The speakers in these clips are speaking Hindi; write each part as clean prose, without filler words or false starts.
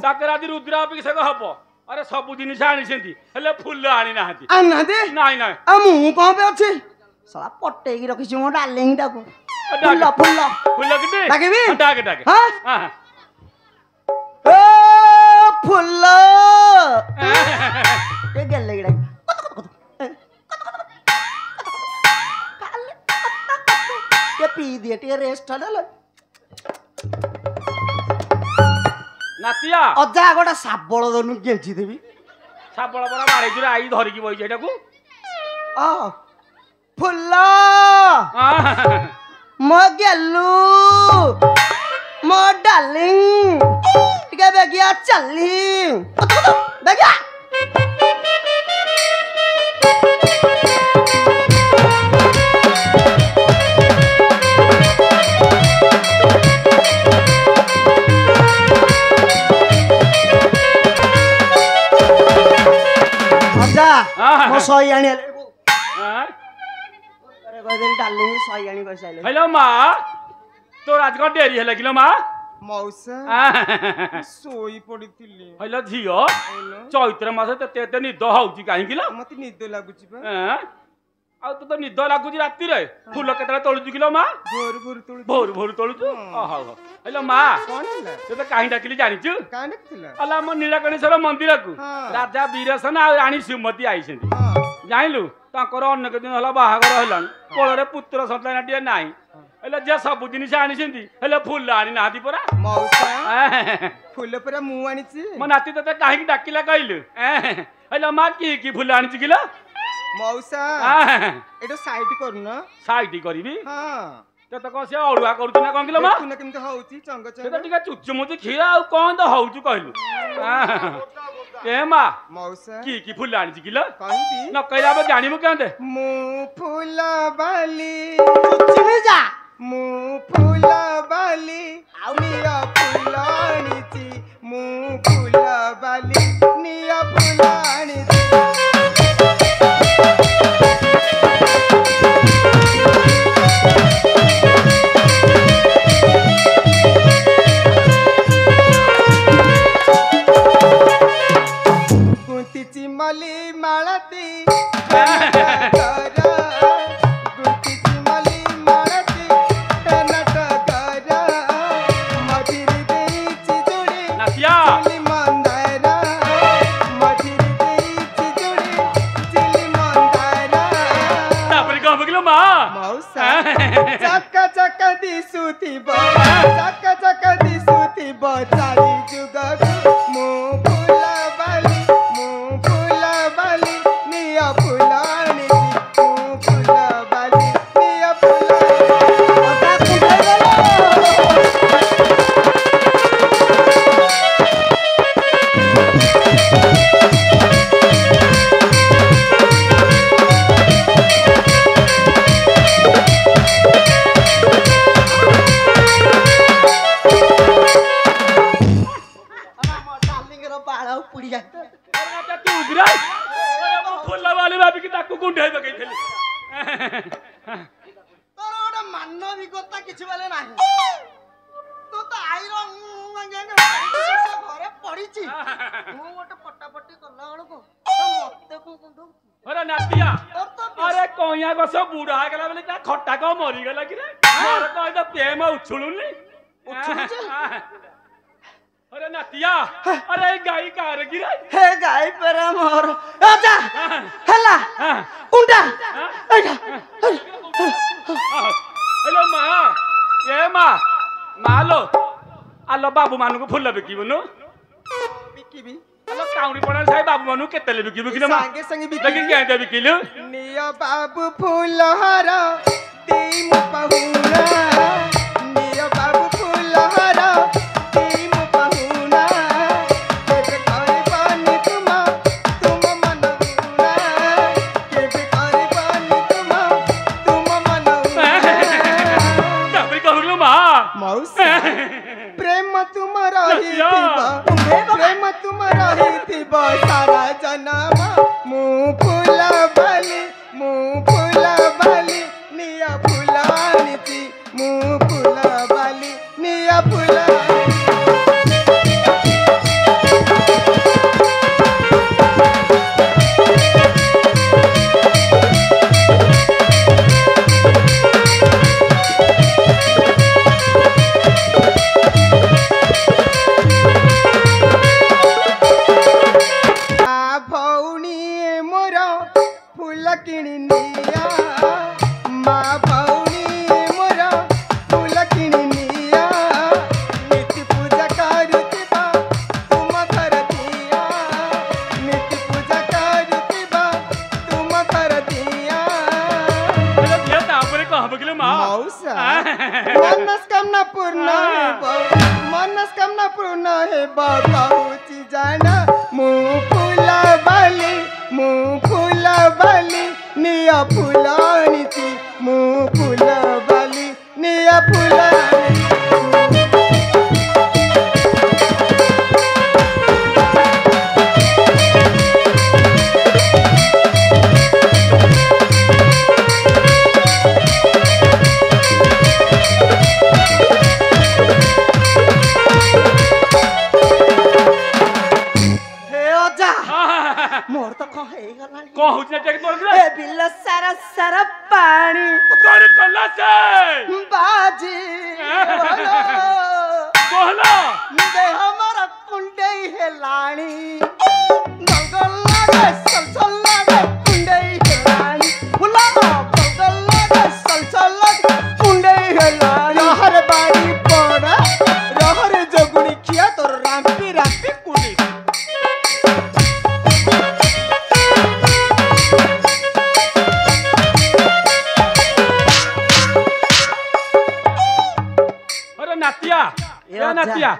ତାଙ୍କର ଆଜି ରୁଦ୍ରାଭିଷେକ ହବ अरे सब जिनिस आनी फुल आनी ना नाई नाई मु कौन पे अच्छे साला पट्टेकी रखी मो डार्लिंग टाको फुल फुल फुल किते डाकेबी डाके डाके हां ए फुल ए गेल लगी डाके के पी दिए टे रेस्ट हले नातिया अजा गोटा साबळ दनु गेंची देबी साबळ परा मारे जुरा आई धरि की बई जेटा को आ फुल्ला मो गेलू मो डार्लिंग टिके बेगिया चलली बेगिया मो सही आनी अरे कहदेली डार्लिंग सही आनी पैसा हेलो माँ तो आज का डेरी है लगिलो माँ मौसा सोई पड़िथिली हेलो झियो चैत्र मास ते निद होउची काहे किलो मते निद लागुची बा आ तो निद लागुची राती रे फूल केतला तोळुची किलो माँ भोर भोर तोळुचू हो हेलो माँ कोन हला ते तो काहे डाकिली जानिचू काहे डाकिला अला म नीलकणेश्वर मंदिर को राजा वीरसेन आ रानी सुमति आइछन्ती जाइलु ताकर अन्न के दिन हला बाहागर हलान कोଳରେ पुत्र संतान टिए नाही हेले जे सब जिनिस आनिछन्ती हेले फूल आनी नाती परा मौसा फूल परा मु आनिची म नाती तते काहे की डाकिला कइलु हेले मा की फूल आनिची किलो मौसा एटो साइड करू ना साइड करबी हां ते तो कसे अळुआ करू ना कोन किलो मा देखुना केमते होउची चंग चंग ते टिका चुचुमुची खीरा आ कोन तो होउचु कहलु ए मा मौसा की फूल आनिची किलो कहबी न कइला बे जानिमु केंते मु फूल बाली चुचुमी जा मु फूल बाली निया फूल आनिची मु फूल बाली निया फूल आनिची गुंतीची मली माळती गुंतीची मली माळती नट करा मधुरी देईची जोडी चिली मंदारा मधुरी देईची जोडी चिली मंदारा तापर का बगलो मा मौसा चक्का चक्का दिसुती बा चक्का चक्का दिसुती बा चारी जुग मु फूल बाली मु फूल बाली निया फुलानी मु फूल बाली निया पुड़ी जाता तू उगरा फुल्ला वाली भाभी की ताकू गुंडे बगैथली तोर ओडा मानविकता किछि वाले नाही तो आइरो घरे पड़ीची मु ओटे पट्टापट्टी करला बळको मते को दो अरे नातिया अरे कोइया गस बूढ़ा गेला बेले का खट्टा को मरी गेला कि रे मोर तो इदा प्रेम उछुलुनी अरे नातिया अरे गाई कार गिरा हे गाई पर मोर आजा हला उंडा हेलो मां ए मां मालो आलो बाबू मानु को फुल बिकिबनु बिकिबी आलो काउडी पडा साई बाबू मानु केतले बिकिबु कि मा संगे संगे बिकी लेकिन के बिकिलु निया बाबू फूल हारा देई मु पहुना निया बाबू फूल हारा प्रेम तुम्हारा ही थी सारा जन्म मु फूला बाली निया फुलानी थी मु फूला बाली निया फुला हे कहूची जाना मु फूल बाली निया फूल आनीची मु फूल बाली निया फूल मोर तो कह हे गला को होछ टेक तोड़ दे ए बिल्ला सारा सारा पानी तोड़ कल्ला से बाजी कहला दे हमारा कुंडे हेलाणी गलगल लागे सलसल लागे कुंडे हेलाणी फुला गलगल लागे सलसल लागे कुंडे हेलाणी रहर बाड़ी पड़ा रहर जगुनी खिया तोर राम्पी राम्पी कुंडी नातिया ए नातिया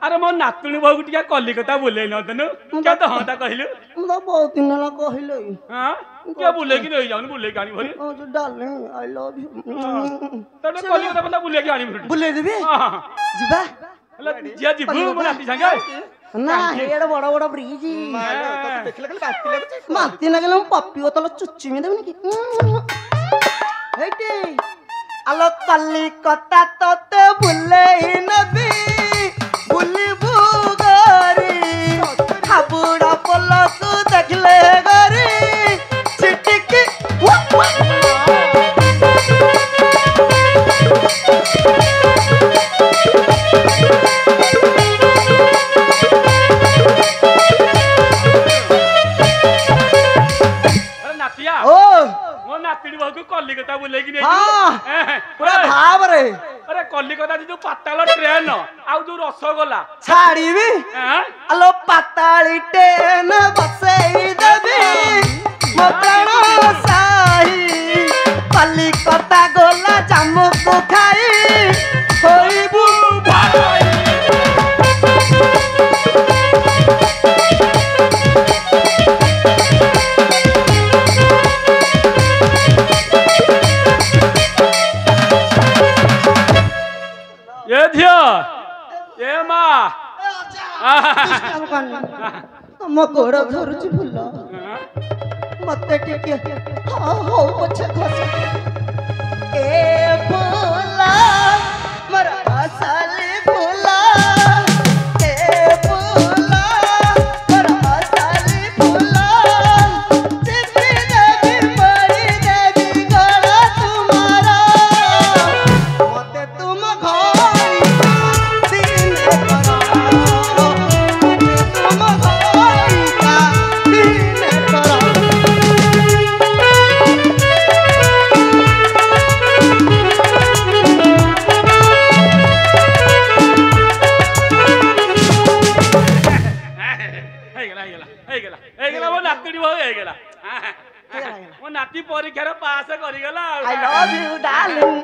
अरे मो नातुनी बहु टिया कलिकता बोले न तनु क्या तो हां ता कहिलु म बहुत दिन ला कहिलै हां क्या बोले कि नहीं जाऊन बोले गानी भरी ओ जो डार्लिंग आई लव यू तने कलिकता बंदा बोले गानी भरी बोले देबे जिबा हला जिया जी भू नाती संगे ना हेड बड़ बड़ ब्रिज मालो तो देखले कल बाती लागले पप्पी ओतल चुच्ची में देबनी की हेटे आलो कलिकता तोते भूले नदी भूली भूगरी हाबुड़ा पलक देखले गरी चिटिकी नातिया ओ मो नातिनी बहु कलिकता बोले कि नहीं हां पूरा भाव रे अरे कलिकता जो पाताल ट्रेन आउ जो रसगोला छाड़ीबी आलो पाताली ट्रेन बसेई देबी मकण साही कलिकता गोला जामु को खाई होइबू भाई ये धिया ये माँ म गोड़ धरुची फुल मते टिके हो पछे खस ए फुला मरा असली फुला ए फुला मरा असली फुला चिट्ठी देवी बड़ी देवी गला तुम्हारा मते तुम घोरी दिन करो तुम घोरी का दिन करो नाती परीक्षा पास करिगला आई लव यू डार्लिंग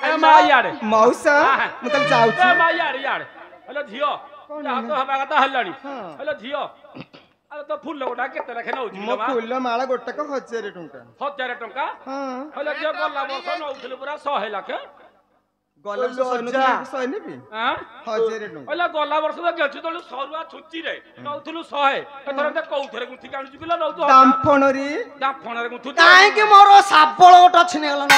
ए मा यार मौसा मतलब जाऊ ए मा यार यार हेलो झियो जा तो हबा कथा हल्लानी हेलो झियो अरे तो फूल गोटा केते रखे नउथि मो फूल माला गोटा को 1000 टंका 1000 टंका हां हेलो जे गल्ला बस नउथि पूरा 100 लाख गल्ला सोनु 100 नेबी हां 1000 टंका हेलो गल्ला वर्ष तो गेछु तळु सरुआ छुच्ची रे नउथुलु 100 एथर ते कौथरे गुथि काणु जिबिला नउथु दामफणरी दामफणरे गुथु काहे कि मोर साबळ गोटा छिने गला न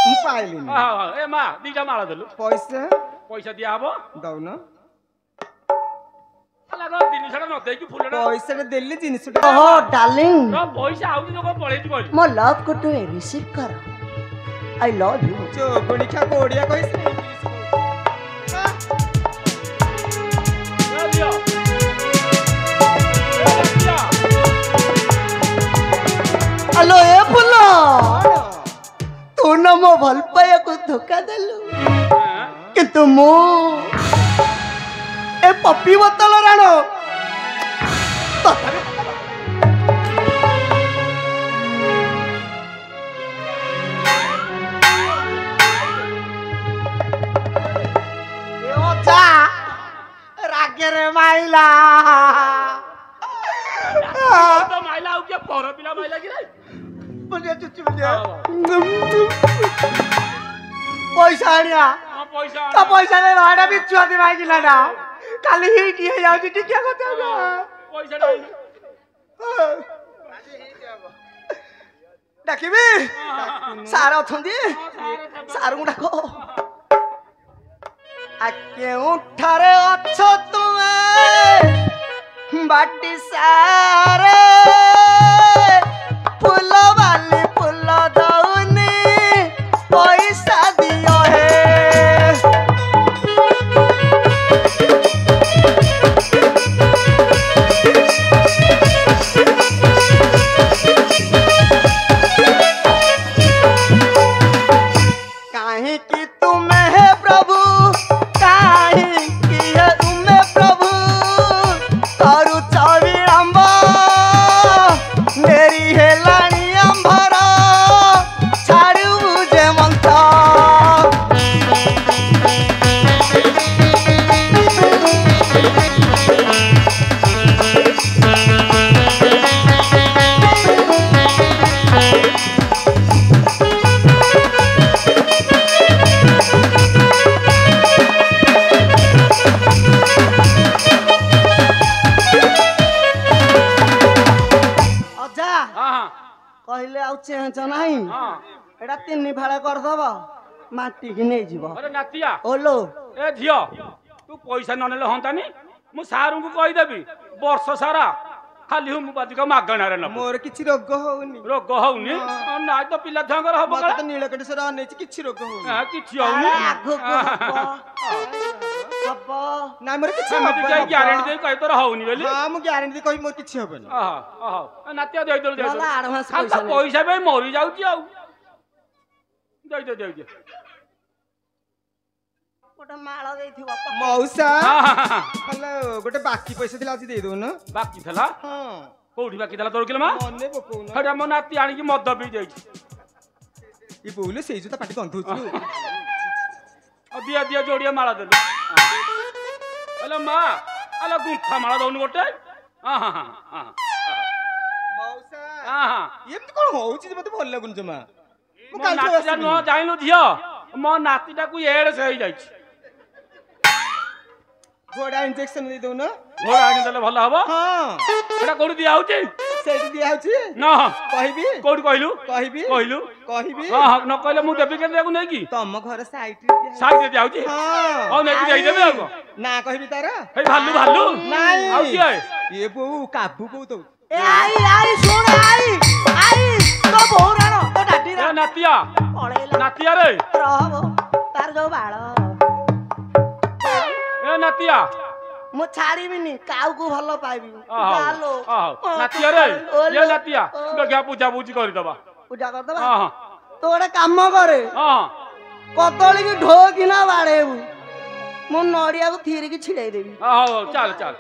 मु पाइली हां ए मा दीटा माला देलु पैसा पैसा दिया हबो दउ न अलग दिन छडा न देई कि फुलडा पैसा रे देली जिनिस ओहो डार्लिंग रो पैसा आउनी लोक पळेइ जिबो मो लव को टू रिसीव कर आई लव यू जो गणिखा कोडिया कहिस हेलो ए फुलो तू न मो भल पाया को धोखा देलु किंतु मो ए पप्पी बोतल राणो କେରେ ମାଇଲା ତ ମାଇଲା ଆଉ କିଏ ପର ପିଲା ମାଇଲା କି ରେ ବୁଝିଆ ଚୁଚି ବୁଝିଆ ପଇସା ଆଣିଆ ହଁ ପଇସା ତା ପଇସା ଦେ ଭାଡା ବି ଛୁଆତି ମାଇକିଲା ନା କାଲି ହିଟ୍ ହେଇଯାଉଛି ଟିକେ କଥା ପଇସା ନାହିଁ ଡାକିବି ସାର୍ ଅଛନ୍ତି ସାର୍ଙ୍କୁ ଡାକ କେଉଁଠାରେ ଅଛ ତୁମେ ବାଟି ସାରେ ଫୁଲ ବାଲି ଫୁଲ ଦଉନି ପଇସା ଦିଅ ହେ काहे तुम्हें है प्रभु काहे की है तुम्हें प्रभु करू विलंब मेरी है लाणी अंबर छाड़ू जे मंता कहले आउ चेंच नाही एटा तीन फाळे करदब माटी की नहीं जीव अरे नातिया ओलो ए झियो तू पैसा न नेले हंतानी मु सारू को कहि देबी वर्ष सारा खाली हम बादिका मागणारे न मोर किछि रोग होउनी रोग होउनी ना तो पिला छंगर हबो मत तो नीलकंठेश्वर अनेछि किछि रोग होउनी किछि होउनी आगो को हबो ना मोर किछि मते के ग्यारंटी दे कहि तोर होउनी बोली हां मु ग्यारंटी दे कहि मोर किछि होबनी नातिया दे दे मला एडवांस पैसा पैसा बे मरि जाउची आ दे दे गोटे माळ देथिबो मौसा हेलो गोटे बाकी पैसा दिला आज दे दो न बाकी थला हां कोठी बाकी थला तोर किलो मा मने बकोउ न हटा मो नाती आनी की मद पी जाई ई बोले सेई जो पाटी गंध होछु दिया दिया जोड़िया माला दे हेलो मां अला गुंठा माला दउन गोटे हां हां हां मौसा हां एमती कोन होउची मते भल लागुन जमा मो नातीटा न जाइलु झियो मो नातीटा को एड़ से जाई घोड़ा इंजेक्शन दे दो न घोड़ा आनी देले भल हबो हां एटा कोडी दिया होची सेट दिया होची न कहबी कोडी कहलु कहबी कहबी हां न कहले मु देबी के देखु नै की तम घर साइड दिया होची हां औ नै जाई देबे आगो ना कहबी तारा हे भालू नाही आउ की है ये बो काबू को तो ए आई सुन आई तो बोरानो तो डाटी ए नातिया पळेला नातिया रे रहबो तार जो बाळ ए नातिया मु छाड़ीबिनी काऊ को भलो पाइबी आलो नातिया रे ये नातिया गया पूजा पूजी करि दबा पूजा कर दबा हां तो गोटे काम करे हां कदली की ढो किना बाड़ेबू मु नड़िया को थीर की छिड़ाई देबी हां चल चल